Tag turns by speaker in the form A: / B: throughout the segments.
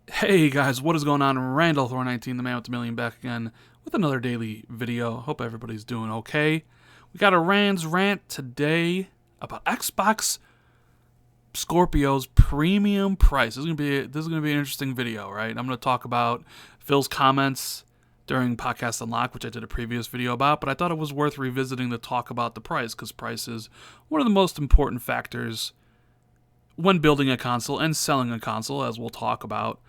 A: Hey guys, what is going on? Randall Thor 19, the man with the million, back again with another daily video. Hope everybody's doing okay. We got a rant today about Xbox Scorpio's premium price. This is gonna be an interesting video, right? I'm gonna talk about Phil's comments during Podcast Unlock, which I did a previous video about, but I thought it was worth revisiting to talk about the price, because price is one of the most important factors when building a console and selling a console, as we'll talk about.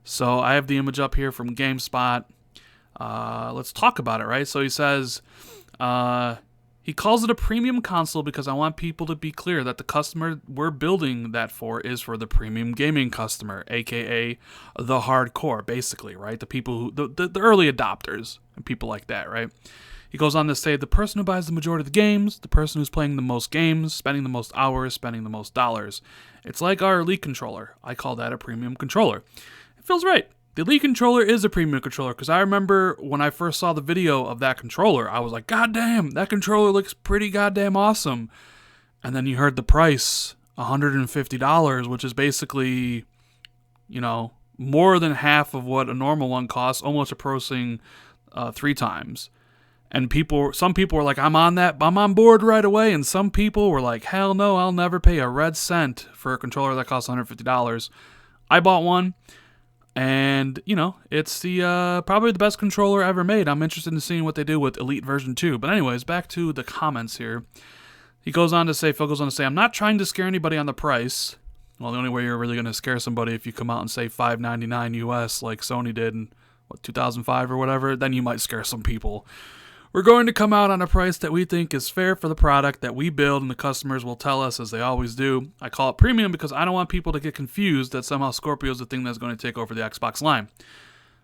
A: So I have the image up here from GameSpot. Let's talk about it, right? So he says, he calls it a premium console because I want people to be clear that the customer we're building that for is for the premium gaming customer, aka the hardcore, basically, right? The people who, the early adopters and people like that, right? He goes on to say, the person who buys the majority of the games, the person who's playing the most games, spending the most hours, spending the most dollars. It's like our Elite controller. I call that a premium controller. It feels right. The Elite controller is a premium controller, because I remember when I first saw the video of that controller, I was like, God damn, that controller looks pretty goddamn awesome. And then you heard the price, $150, which is basically, more than half of what a normal one costs, almost approaching 3 times. And some people were like, I'm on board right away. And some people were like, hell no, I'll never pay a red cent for a controller that costs $150. I bought one, and, it's the probably the best controller ever made. I'm interested in seeing what they do with Elite version 2. But anyways, back to the comments here. Phil goes on to say, I'm not trying to scare anybody on the price. Well, the only way you're really going to scare somebody if you come out and say $599 US like Sony did in, 2005 or whatever, then you might scare some people. We're going to come out on a price that we think is fair for the product that we build, and the customers will tell us, as they always do. I call it premium because I don't want people to get confused that somehow Scorpio is the thing that's going to take over the Xbox line.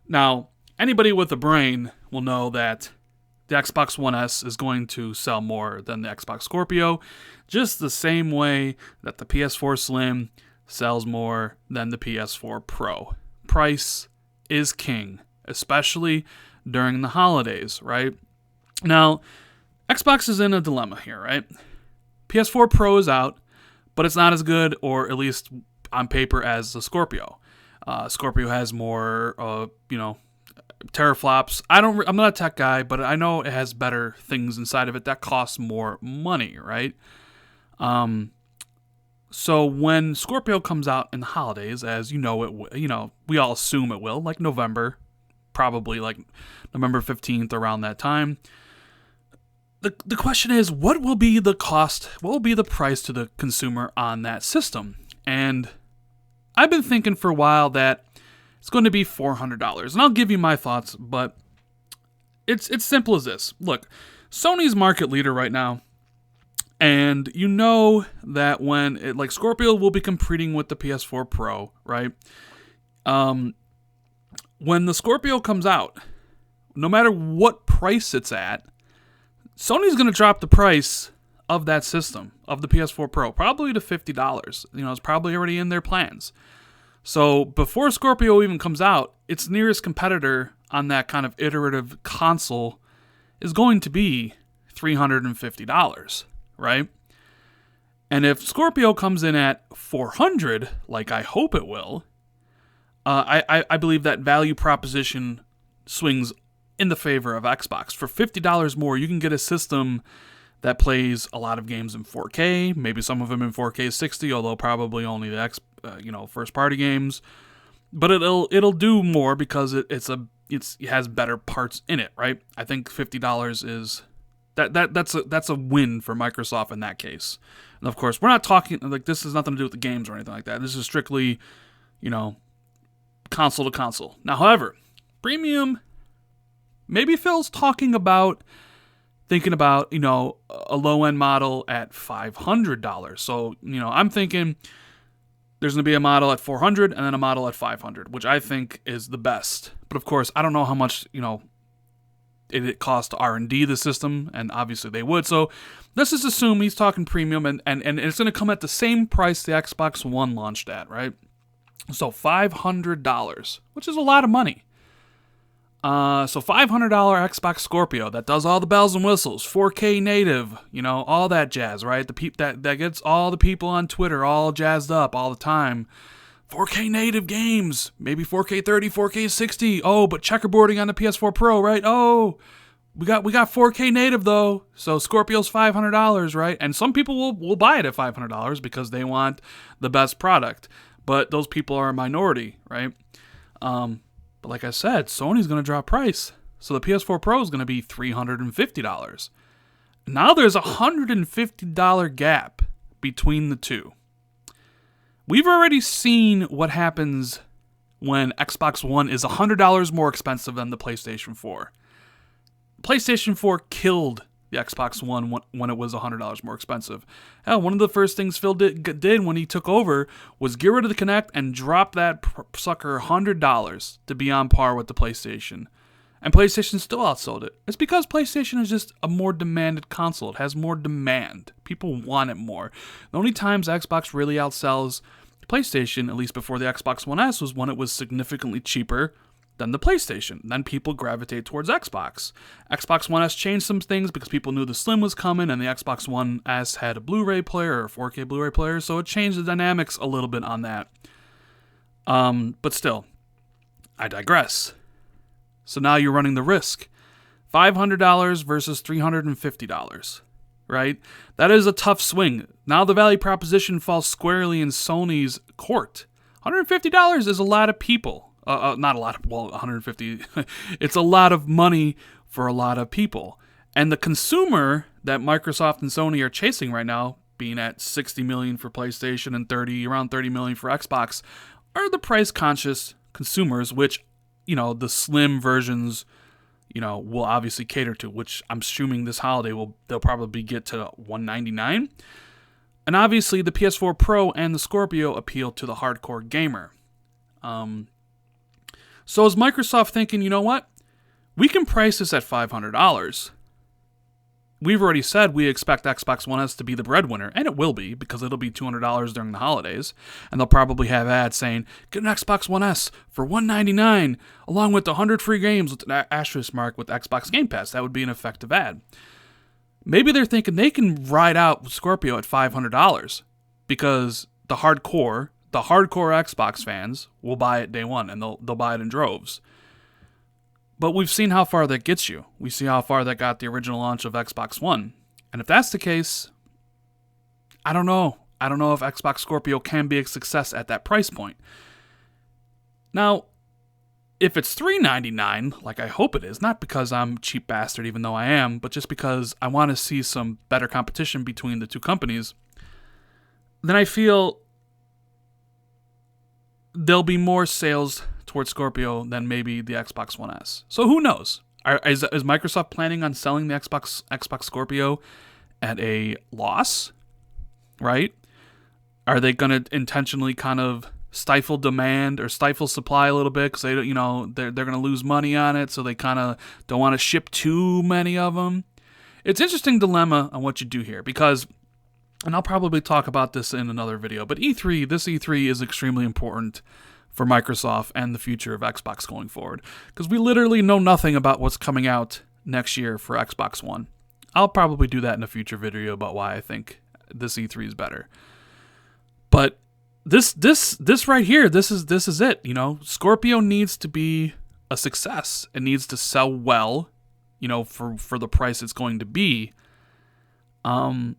A: Now, anybody with a brain will know that the Xbox One S is going to sell more than the Xbox Scorpio, just the same way that the PS4 Slim sells more than the PS4 Pro. Price is king, especially during the holidays, right? Now, Xbox is in a dilemma here, right? PS4 Pro is out, but it's not as good, or at least on paper, as the Scorpio. Scorpio has more, teraflops. I'm not a tech guy, but I know it has better things inside of it that cost more money, right? So when Scorpio comes out in the holidays, as we all assume it will, like November, probably like November 15th, around that time. The question is, what will be the cost? What will be the price to the consumer on that system? And I've been thinking for a while that it's going to be $400. And I'll give you my thoughts, but it's simple as this. Look, Sony's market leader right now, and you know that when Scorpio will be competing with the PS4 Pro, right? When the Scorpio comes out, no matter what price it's at, Sony's going to drop the price of that system, of the PS4 Pro, probably to $50. It's probably already in their plans. So before Scorpio even comes out, its nearest competitor on that kind of iterative console is going to be $350, right? And if Scorpio comes in at $400, like I hope it will, I believe that value proposition swings in the favor of Xbox. For $50 more, you can get a system that plays a lot of games in 4K, maybe some of them in 4K 60, although probably only the first party games. But it'll do more because it has better parts in it, right? I think $50 is that's a win for Microsoft in that case. And of course, we're not talking this has nothing to do with the games or anything like that. This is strictly, console to console. Now, however, premium, maybe Phil's thinking about, a low-end model at $500. So, I'm thinking there's going to be a model at $400 and then a model at $500, which I think is the best. But of course, I don't know how much, it costs to R&D the system, and obviously they would. So let's just assume he's talking premium, and it's going to come at the same price the Xbox One launched at, right? So $500, which is a lot of money. So $500 Xbox Scorpio that does all the bells and whistles, 4K native, all that jazz, right? That gets all the people on Twitter all jazzed up all the time. 4K native games, maybe 4K 30, 4K 60. Oh, but checkerboarding on the PS4 Pro, right? Oh, we got 4K native though, so Scorpio's $500, right? And some people will buy it at $500 because they want the best product, but those people are a minority, right? But like I said, Sony's going to drop price, so the PS4 Pro is going to be $350. Now there's a $150 gap between the two. We've already seen what happens when Xbox One is $100 more expensive than the PlayStation 4. PlayStation 4 killed the Xbox One when it was $100 more expensive. Hell, one of the first things Phil did when he took over was get rid of the Kinect and drop that sucker $100 to be on par with the PlayStation. And PlayStation still outsold it. It's because PlayStation is just a more demanded console. It has more demand. People want it more. The only times Xbox really outsells PlayStation, at least before the Xbox One S, was when it was significantly cheaper than the PlayStation. Then people gravitate towards Xbox. Xbox One S changed some things because people knew the Slim was coming, and the Xbox One S had a Blu-ray player or a 4K Blu-ray player, so it changed the dynamics a little bit on that. But still, I digress. So now you're running the risk. $500 versus $350, right? That is a tough swing. Now the value proposition falls squarely in Sony's court. $150 is a lot of people. Not a lot of, well, 150. It's a lot of money for a lot of people. And the consumer that Microsoft and Sony are chasing right now, being at $60 million for PlayStation and around $30 million for Xbox, are the price-conscious consumers, which, you know, the slim versions, you know, will obviously cater to, which I'm assuming this holiday they'll probably get to $199. And obviously the PS4 Pro and the Scorpio appeal to the hardcore gamer. So is Microsoft thinking, you know what? We can price this at $500. We've already said we expect Xbox One S to be the breadwinner, and it will be, because it'll be $200 during the holidays, and they'll probably have ads saying, get an Xbox One S for $199, along with 100 free games with an asterisk mark with Xbox Game Pass. That would be an effective ad. Maybe they're thinking they can ride out Scorpio at $500, because the hardcore Xbox fans will buy it day one, and they'll buy it in droves. But we've seen how far that gets you. We see how far that got the original launch of Xbox One. And if that's the case, I don't know. I don't know if Xbox Scorpio can be a success at that price point. Now, if it's $399, like I hope it is, not because I'm a cheap bastard, even though I am, but just because I want to see some better competition between the two companies, then I feel there'll be more sales towards Scorpio than maybe the Xbox One S. So who knows? Is Microsoft planning on selling the Xbox Scorpio at a loss? Right? Are they going to intentionally kind of stifle demand or stifle supply a little bit because they're going to lose money on it, so they kind of don't want to ship too many of them? It's an interesting dilemma on what you do here, because, and I'll probably talk about this in another video, but this E3 is extremely important for Microsoft and the future of Xbox going forward, because we literally know nothing about what's coming out next year for Xbox One. I'll probably do that in a future video about why I think this E3 is better. But this right here, this is it. You know, Scorpio needs to be a success. It needs to sell well, you know, for the price it's going to be. And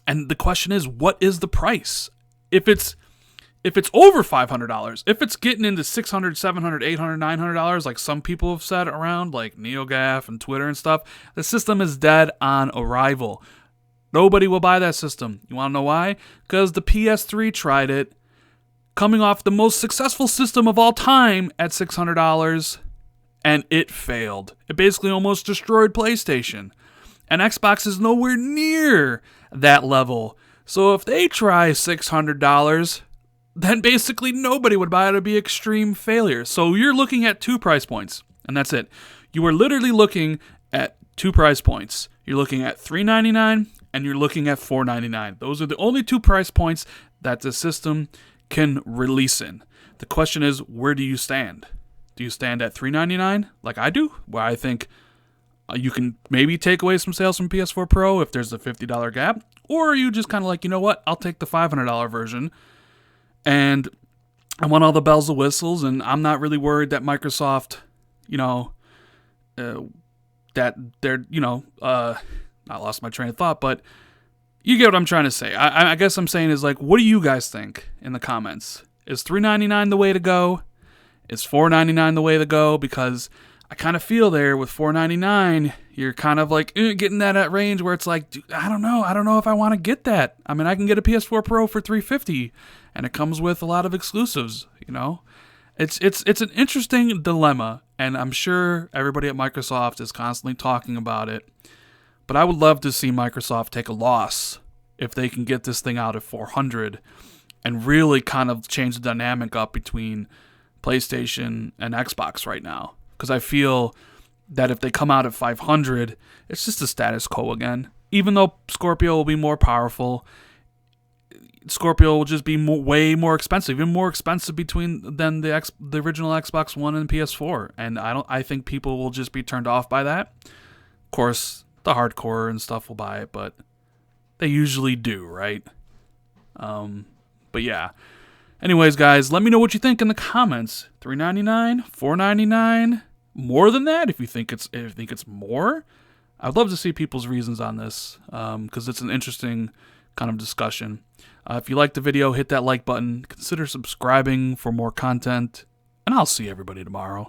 A: the question is, what is the price? If it's over $500, if it's getting into $600, $700, $800, $900, like some people have said around, like NeoGAF and Twitter and stuff, the system is dead on arrival. Nobody will buy that system. You want to know why? Because the PS3 tried it, coming off the most successful system of all time at $600, and it failed. It basically almost destroyed PlayStation. And Xbox is nowhere near that level. So if they try $600, then basically nobody would buy it. It would be extreme failure. So you're looking at two price points, and that's it. You are literally looking at two price points. You're looking at $399 and you're looking at $499. Those are the only two price points that the system can release in. The question is, where do you stand? Do you stand at $399 like I do, where I think you can maybe take away some sales from PS4 Pro if there's a $50 gap? Or are you just kind of like, you know what, I'll take the $500 version, and I want all the bells and whistles, and I'm not really worried that Microsoft, you know, that they're, I lost my train of thought, but you get what I'm trying to say. I guess I'm saying is like, what do you guys think in the comments? Is $3.99 the way to go? Is $4.99 the way to go? Because I kind of feel there with $4.99, you're kind of like getting that range where it's like, dude, I don't know if I want to get that. I mean, I can get a PS4 Pro for $350, and it comes with a lot of exclusives. It's an interesting dilemma, and I'm sure everybody at Microsoft is constantly talking about it. But I would love to see Microsoft take a loss if they can get this thing out at $400 and really kind of change the dynamic up between PlayStation and Xbox right now. Because I feel that if they come out at $500, it's just the status quo again. Even though Scorpio will be more powerful, Scorpio will just be way more expensive, even more expensive than the original Xbox One and PS4. And I think people will just be turned off by that. Of course, the hardcore and stuff will buy it, but they usually do, right? But yeah. Anyways, guys, let me know what you think in the comments. $3.99, $4.99, more than that. If you think it's more, I'd love to see people's reasons on this, because it's an interesting kind of discussion. If you liked the video, hit that like button. Consider subscribing for more content, and I'll see everybody tomorrow.